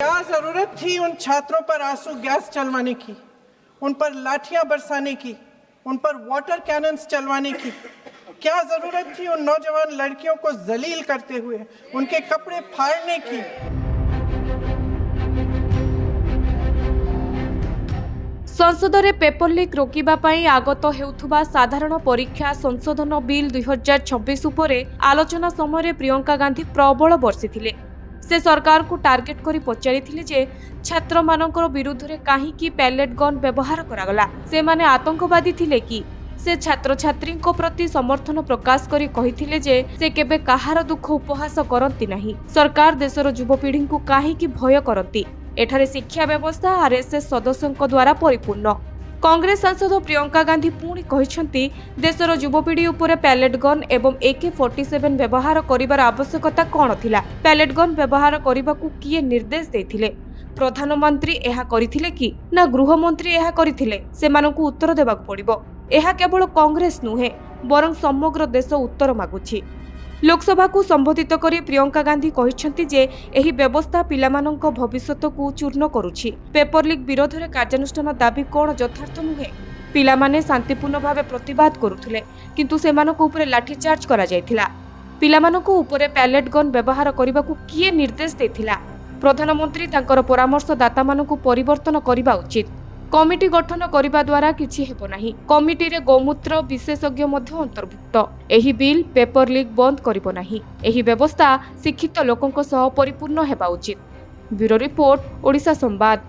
क्या जरूरत थी उन छात्रों पर आंसू गैस चलवाने की, उन पर लाठियां बरसाने की, उन पर वाटर कैनन्स चलवाने की? क्या जरूरत थी उन नौजवान लड़कियों को जलील करते हुए उनके कपड़े फाड़ने की? संसद में पेपर लीक रोकवा आगत हेउथुबा साधारण परीक्षा संशोधन बिल 2026 उपरे आलोचना समय प्रियंका गांधी प्रबल बर्षिथिले। से सरकार को टार्गेट करी पचारिथिले जे छात्र मानकर विरुद्ध रे काहीकि पैलेट गन व्यवहार करागला, से माने आतंकवादी थिले कि? से छात्र छात्री प्रति समर्थन प्रकाश करी कहिथिले जे से केबे कहार दुख उपहास करंती नहीं। सरकार देशर युवपीढ़ी को काहीकि भय करंती? एठारे शिक्षा व्यवस्था आरएसएस सदस्यों द्वारा परिपूर्ण। कांग्रेस सांसद प्रियंका गांधी पुणी कहिसंती देशर युवपीढ़ी उपरे पैलेट गन एवं AK-47 व्यवहार करिवार आवश्यकता कौन थिला? पैलेट गन व्यवहार करबाकू किए निर्देश देथिले? प्रधानमंत्री एहा करिथिले कि ना गृहमंत्री एहा करिथिले? सेमानकू उत्तर देबाक पड़िबो। एहा केवल कांग्रेस नुहे बरं समग्र देश उत्तर मागुछि। लोकसभा को संबोधित करी प्रियंका गांधी कहिसंती जे एही व्यवस्था पिलामानंक भविष्यत को चूर्ण करुछि। पेपर लीक विरोध में कार्यानुष्ठान दाबी कौन यथार्थ नुहे? पिलामाने शांतिपूर्ण भाव प्रतिवाद करुथिले किंतु सेमानक उपरे लाठीचार्ज करा जायथिला। पिलामानक उपरे पैलेट गन व्यवहार करबाकू किए निर्देश देथिला? प्रधानमंत्री तांकर परामर्शदाता मानकू परिवर्तन करबा उचित। कमिटी गठन करने द्वारा किछि हेबो नाही। कमिटी रे गोमूत्र विशेषज्ञ मध्य अंतर्भुक्त। एही बिल पेपर लीक बंद करिबो नाही। एही व्यवस्था शिक्षित लोकंक सह परिपूर्ण हेबा उचित। ब्यूरो रिपोर्ट, ओडिशा संवाद।